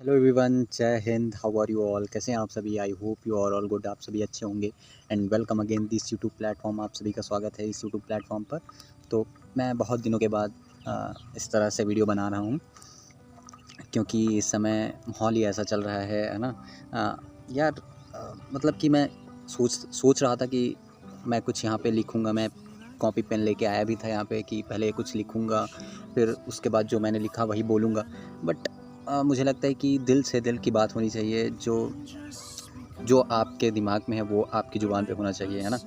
Hello everyone, जय हिंद। How are you all? कैसे हैं आप सभी? I hope you are all good. आप सभी अच्छे होंगे and welcome again this YouTube platform. आप सभी का स्वागत है इस यूट्यूब प्लेटफॉर्म पर। तो मैं बहुत दिनों के बाद इस तरह से वीडियो बना रहा हूँ, क्योंकि इस समय माहौल ही ऐसा चल रहा है ना। यार मतलब कि मैं सोच रहा था कि मैं कुछ यहाँ पे लिखूँगा। मैं कॉपी पेन लेके आया भी था यहाँ पे कि पहले कुछ लिखूँगा, फिर उसके बाद जो मैंने लिखा वही बोलूँगा। बट मुझे लगता है कि दिल से दिल की बात होनी चाहिए। जो आपके दिमाग में है वो आपकी ज़ुबान पे होना चाहिए, है ना।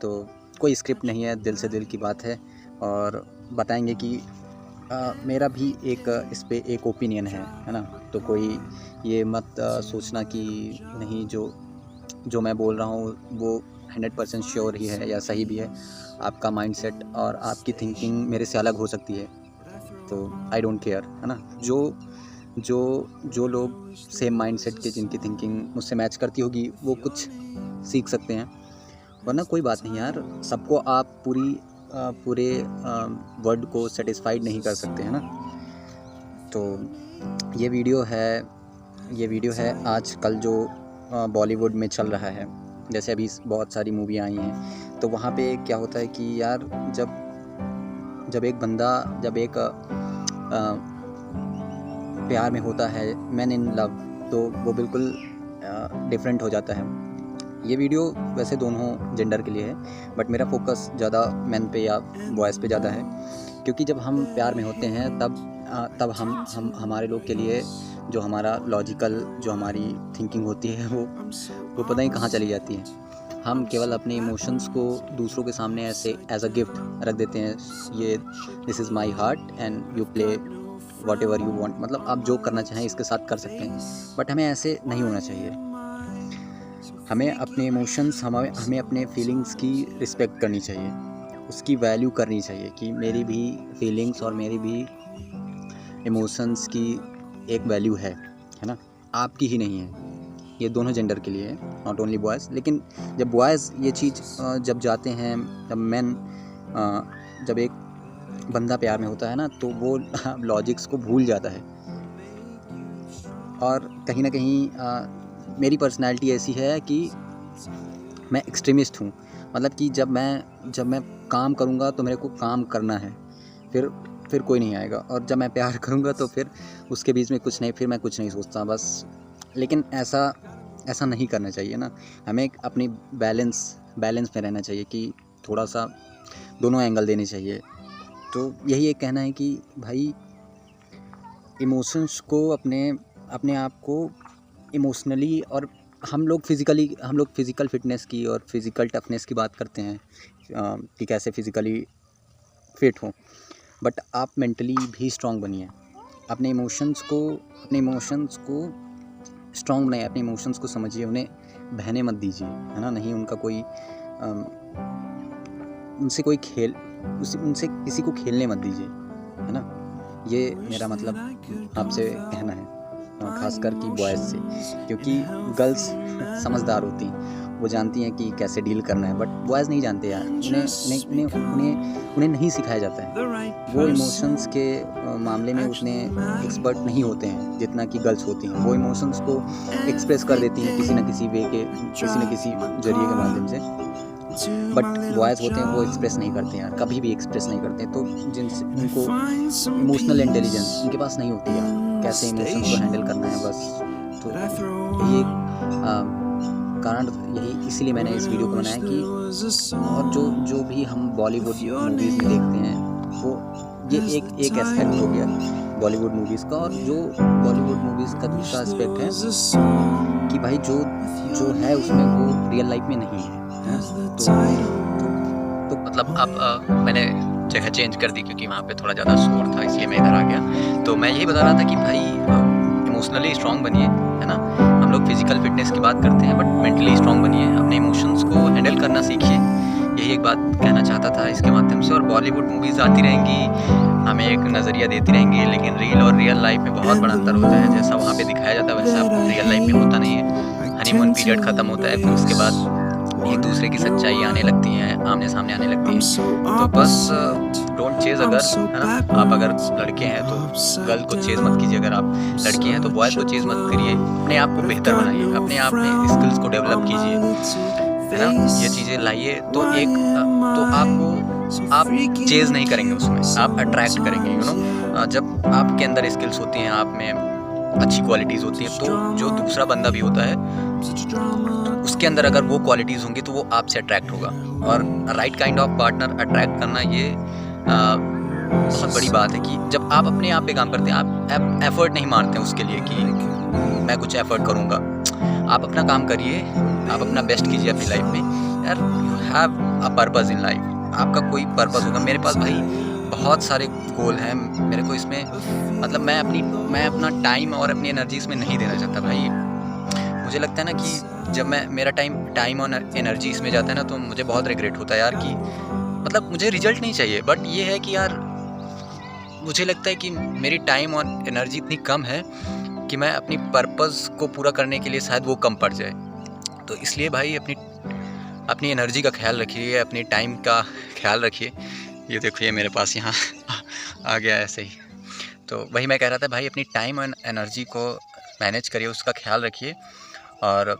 तो कोई स्क्रिप्ट नहीं है, दिल से दिल की बात है। और बताएंगे कि मेरा भी एक इस पे एक ओपिनियन है ना। तो कोई ये मत सोचना कि नहीं, जो मैं बोल रहा हूँ वो 100% श्योर ही है या सही भी है। आपका माइंडसेट और आपकी थिंकिंग मेरे से अलग हो सकती है, तो आई डोंट केयर, है ना। जो जो लोग सेम माइंडसेट के, जिनकी थिंकिंग मुझसे मैच करती होगी, वो कुछ सीख सकते हैं। वरना कोई बात नहीं यार, सबको आप पूरे वर्ल्ड को सेटिस्फाइड नहीं कर सकते, है ना। तो ये वीडियो है आजकल जो बॉलीवुड में चल रहा है। जैसे अभी बहुत सारी मूवी आई हैं, तो वहाँ पे क्या होता है कि यार जब एक बंदा प्यार में होता है, मैन इन लव, तो वो बिल्कुल डिफरेंट हो जाता है। ये वीडियो वैसे दोनों जेंडर के लिए है, बट मेरा फोकस ज़्यादा मैन पे या बॉयज़ पे ज़्यादा है। क्योंकि जब हम प्यार में होते हैं तब हम हमारे लोग के लिए जो हमारा लॉजिकल, जो हमारी थिंकिंग होती है, वो पता नहीं कहाँ चली जाती है। हम केवल अपने इमोशंस को दूसरों के सामने ऐसे एज अ गिफ्ट रख देते हैं। ये this is my heart and you play what ever you want, मतलब आप जो करना चाहें इसके साथ कर सकते हैं। बट हमें ऐसे नहीं होना चाहिए। हमें अपने इमोशंस, हमें अपने फीलिंग्स की रिस्पेक्ट करनी चाहिए, उसकी वैल्यू करनी चाहिए कि मेरी भी फीलिंग्स और मेरी भी इमोशंस की एक वैल्यू है ना। आपकी ही नहीं है। ये दोनों जेंडर के लिए है, नॉट ओनली बॉयज़। लेकिन जब बॉयज़ ये चीज़ जब जाते हैं, जब मैन जब एक बंदा प्यार में होता है ना, तो वो लॉजिक्स को भूल जाता है। और कहीं ना कहीं मेरी पर्सनैलिटी ऐसी है कि मैं एक्सट्रीमिस्ट हूँ। मतलब कि जब मैं काम करूँगा तो मेरे को काम करना है, फिर कोई नहीं आएगा। और जब मैं प्यार करूँगा तो फिर उसके बीच में कुछ नहीं, फिर मैं कुछ नहीं सोचता बस। लेकिन ऐसा नहीं करना चाहिए ना। हमें अपनी बैलेंस में रहना चाहिए कि थोड़ा सा दोनों एंगल देने चाहिए। तो यही एक कहना है कि भाई, इमोशंस को अपने आप को इमोशनली, और हम लोग फिज़िकल फिटनेस की और फिज़िकल टफनेस की बात करते हैं कि कैसे फिज़िकली फिट हो। बट आप मेंटली भी स्ट्रांग बनिए। अपने इमोशंस को स्ट्रांग बनाइए, अपने इमोशंस को समझिए, उन्हें बहने मत दीजिए, है ना। नहीं उनका कोई उनसे किसी को खेलने मत दीजिए, है ना। ये मेरा मतलब आपसे कहना है, खासकर कि बॉयज़ से। क्योंकि गर्ल्स समझदार होती हैं, वो जानती हैं कि कैसे डील करना है। बट बॉयज़ नहीं जानते यार। उन्हें नहीं सिखाया जाता है। वो इमोशंस के मामले में उतने एक्सपर्ट नहीं होते हैं जितना कि गर्ल्स होती हैं। वो इमोशंस को एक्सप्रेस कर देती हैं किसी न किसी जरिए के माध्यम से। बट बॉयज़ होते हैं वो एक्सप्रेस नहीं करते यार, कभी भी एक्सप्रेस नहीं करते। तो जिनसे उनको इमोशनल इंटेलिजेंस उनके पास नहीं होती यार, कैसे इमोशंस को हैंडल करना है बस। तो यही एक कारण, इसीलिए मैंने इस वीडियो को बनाया कि और जो भी हम बॉलीवुड मूवीज़ में देखते हैं, वो ये एक एस्पेक्ट हो गया बॉलीवुड मूवीज़ का। और जो बॉलीवुड मूवीज़ का दूसरा एस्पेक्ट है कि भाई जो है उसमें वो रियल लाइफ में नहीं है। तो मतलब अब मैंने जगह चेंज कर दी क्योंकि वहाँ पे थोड़ा ज़्यादा शोर था, इसलिए मैं इधर आ गया। तो मैं यही बता रहा था कि भाई, इमोशनली स्ट्रांग बनिए, है ना। हम लोग फिज़िकल फिटनेस की बात करते हैं, बट मेंटली स्ट्रांग बनिए, अपने इमोशंस को हैंडल करना सीखिए। यही एक बात कहना चाहता था इसके माध्यम से। और बॉलीवुड मूवीज़ आती रहेंगी, हमें एक नज़रिया देती रहेंगी, लेकिन रील और रियल लाइफ में बहुत बड़ा अंतर होता है। जैसा वहाँ पे दिखाया जाता है वैसा रियल लाइफ में होता नहीं है। हनीमून पीरियड ख़त्म होता है, फिर उसके बाद एक दूसरे की सच्चाई आने लगती है, आमने सामने आने लगती है। तो बस डोंट चेज़, अगर है ना, आप अगर लड़के हैं तो गर्ल को चेज़ मत कीजिए, अगर आप लड़की हैं तो बॉयज़ को चेज़ मत करिए। अपने आप को बेहतर बनाइए, अपने आप में स्किल्स को डेवलप कीजिए, है ना, ये चीज़ें लाइए तो तो आप चेज़ नहीं करेंगे उसमें, आप अट्रैक्ट करेंगे, यू नो। जब आपके अंदर स्किल्स होती हैं, आप में अच्छी क्वालिटीज़ होती हैं, तो जो दूसरा बंदा भी होता है उसके अंदर अगर वो क्वालिटीज़ होंगी तो वो आपसे अट्रैक्ट होगा। और right kind of partner attract करना ये बहुत बड़ी बात है कि जब आप अपने आप पे काम करते हैं, आप एफर्ट नहीं मारते हैं उसके लिए कि मैं कुछ एफर्ट करूँगा। आप अपना काम करिए, आप अपना बेस्ट कीजिए अपनी लाइफ में। यार you have a purpose in life, आपका कोई पर्पस होगा। मेरे पास भाई बहुत सारे गोल हैं, मेरे को इसमें मतलब मैं अपना टाइम और अपनी एनर्जी इसमें नहीं देना चाहता भाई। मुझे लगता है ना कि जब मेरा टाइम और एनर्जी इसमें जाता है ना, तो मुझे बहुत रिग्रेट होता है यार कि मतलब मुझे रिजल्ट नहीं चाहिए, बट ये है कि यार मुझे लगता है कि मेरी टाइम और एनर्जी इतनी कम है कि मैं अपनी पर्पस को पूरा करने के लिए शायद वो कम पड़ जाए। तो इसलिए भाई अपनी एनर्जी का ख्याल रखिए, अपनी टाइम का ख्याल रखिए। ये देखिए मेरे पास यहाँ आ गया ऐसे ही। तो वही मैं कह रहा था भाई, अपनी टाइम और एनर्जी को मैनेज करिए, उसका ख्याल रखिए और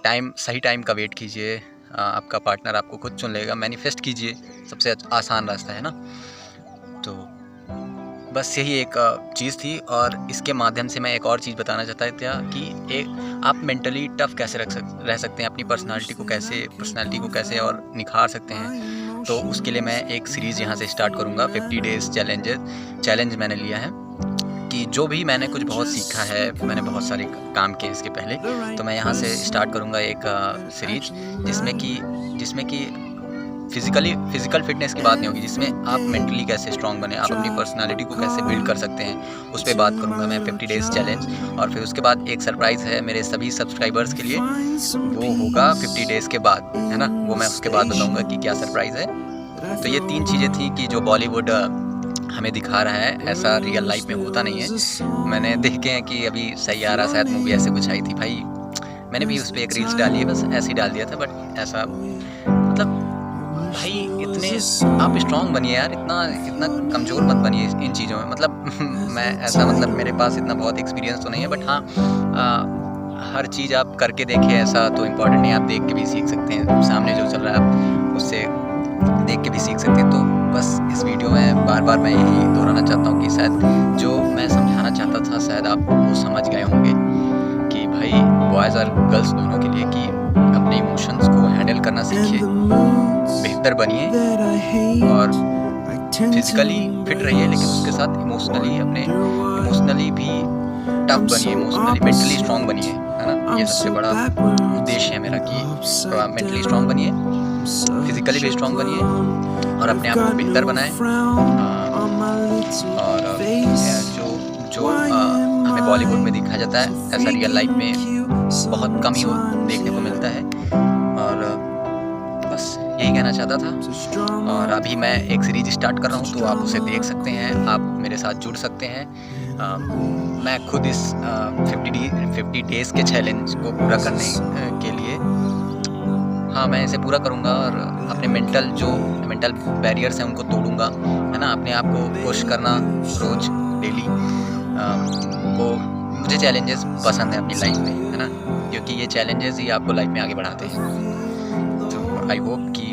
सही टाइम का वेट कीजिए। आपका पार्टनर आपको खुद चुन लेगा, मैनिफेस्ट कीजिए, सबसे आसान रास्ता है ना। तो बस यही एक चीज़ थी, और इसके माध्यम से मैं एक और चीज़ बताना चाहता था कि आप मेंटली टफ कैसे रह सकते हैं, अपनी पर्सनालिटी को कैसे और निखार सकते हैं। तो उसके लिए मैं एक सीरीज़ यहाँ से स्टार्ट करूँगा, 50 डेज़ चैलेंज मैंने लिया है कि जो भी मैंने कुछ बहुत सीखा है, मैंने बहुत सारे काम किए इसके पहले, तो मैं यहाँ से स्टार्ट करूँगा एक सीरीज जिसमें कि फिज़िकल फिटनेस की बात नहीं होगी, जिसमें आप मेंटली कैसे स्ट्रॉन्ग बने, आप अपनी पर्सनालिटी को कैसे बिल्ड कर सकते हैं, उस पे बात करूँगा मैं 50 डेज़ चैलेंज। और फिर उसके बाद एक सरप्राइज़ है मेरे सभी सब्सक्राइबर्स के लिए, वो होगा 50 डेज़ के बाद, है ना, वो मैं उसके बाद बताऊँगा कि क्या सरप्राइज़ है। तो ये 3 चीज़ें थी कि जो बॉलीवुड हमें दिखा रहा है, ऐसा रियल लाइफ में होता नहीं है। मैंने देखे हैं कि अभी सैयारा शायद मूवी ऐसे कुछ आई थी भाई, मैंने भी उस पर एक रील्स डाली है, बस ऐसे ही डाल दिया था, बट ऐसा मतलब भाई इतने आप स्ट्रॉन्ग बनिए यार, इतना कमज़ोर मत बनिए इन चीज़ों में। मतलब मैं ऐसा मतलब मेरे पास इतना बहुत एक्सपीरियंस तो नहीं है, बट हाँ हर चीज़ आप करके देखें ऐसा तो इम्पॉर्टेंट नहीं, आप देख के भी सीख सकते हैं, सामने जो चल रहा है आप उससे देख के भी सीख सकते हैं। तो बस इस वीडियो में बार मैं यही दोहराना चाहता हूँ कि शायद जो मैं समझाना चाहता था शायद आप वो समझ गए होंगे कि भाई बॉयज़ और गर्ल्स दोनों के लिए कि अपने इमोशंस को हैंडल करना सीखिए, बेहतर बनिए और फिज़िकली फिट रहिए, लेकिन उसके साथ इमोशनली भी टफ बनिए, इमोशनली मेंटली स्ट्रॉन्ग बनिए, है ना। ये सबसे बड़ा उद्देश्य है मेरा कि थोड़ा मेंटली स्ट्रॉन्ग बनिए, फिज़िकली भी स्ट्रॉन्ग बनिए और अपने आप को बेहतर बनाएं। और जो हमें बॉलीवुड में दिखाया जाता है, ऐसा रियल लाइफ में बहुत कम ही देखने को मिलता है। और बस यही कहना चाहता था। और अभी मैं एक सीरीज स्टार्ट कर रहा हूँ, तो आप उसे देख सकते हैं, आप मेरे साथ जुड़ सकते हैं। मैं खुद इस 50 डेज़ के चैलेंज को पूरा करने के लिए हाँ मैं इसे पूरा करूँगा और अपने मेंटल बैरियर्स हैं उनको तोड़ूँगा, है ना। अपने आप को पुश करना रोज़ डेली को मुझे चैलेंजेस पसंद है अपनी लाइफ में, है ना, क्योंकि ये चैलेंजेस ही आपको लाइफ में आगे बढ़ाते हैं। तो आई होप कि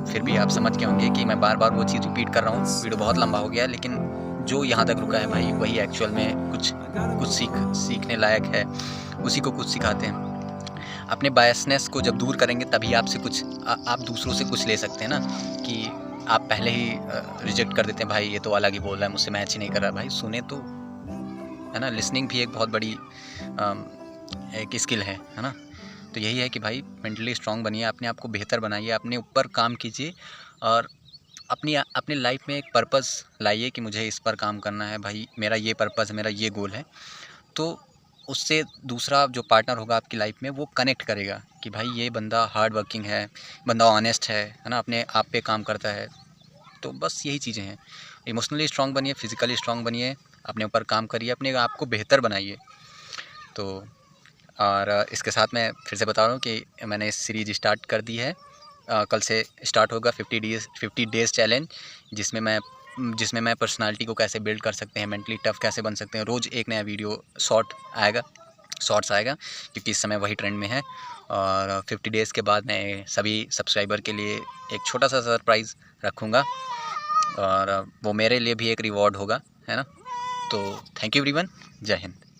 फिर भी आप समझ गए होंगे कि मैं बार वो चीज़ रिपीट कर रहा हूँ। वीडियो बहुत लंबा हो गया है, लेकिन जो यहाँ तक रुका है भाई वही एक्चुअल में कुछ सीखने लायक है, उसी को कुछ सिखाते हैं। अपने बायसनेस को जब दूर करेंगे तभी आप दूसरों से कुछ ले सकते हैं ना, कि आप पहले ही रिजेक्ट कर देते हैं, भाई ये तो अलग ही बोल रहा है, मुझसे मैच ही नहीं कर रहा। भाई सुने तो, है ना, लिसनिंग भी एक बहुत बड़ी एक स्किल है ना। तो यही है कि भाई मेंटली स्ट्रॉन्ग बनिए, अपने आप को बेहतर बनाइए, अपने ऊपर काम कीजिए और अपनी लाइफ में एक पर्पस लाइए कि मुझे इस पर काम करना है, भाई मेरा ये पर्पस है, मेरा ये गोल है। तो उससे दूसरा जो पार्टनर होगा आपकी लाइफ में वो कनेक्ट करेगा कि भाई ये बंदा हार्ड वर्किंग है, बंदा ऑनेस्ट है ना, अपने आप पे काम करता है। तो बस यही चीज़ें हैं। इमोशनली स्ट्रॉन्ग बनिए, फिज़िकली स्ट्रॉन्ग बनिए, अपने ऊपर काम करिए, अपने आप को बेहतर बनाइए। तो और इसके साथ मैं फिर से बता रहा हूँ कि मैंने इस सीरीज़ स्टार्ट कर दी है, कल से स्टार्ट होगा 50 डेज़ चैलेंज, जिसमें मैं जिसमें मैं पर्सनालिटी को कैसे बिल्ड कर सकते हैं, मेंटली टफ कैसे बन सकते हैं। रोज़ एक नया वीडियो शॉर्ट्स आएगा क्योंकि इस समय वही ट्रेंड में है। और 50 डेज़ के बाद मैं सभी सब्सक्राइबर के लिए एक छोटा सा सरप्राइज़ रखूँगा और वो मेरे लिए भी एक रिवॉर्ड होगा, है ना। तो थैंक यू एवरीवन, जय हिंद।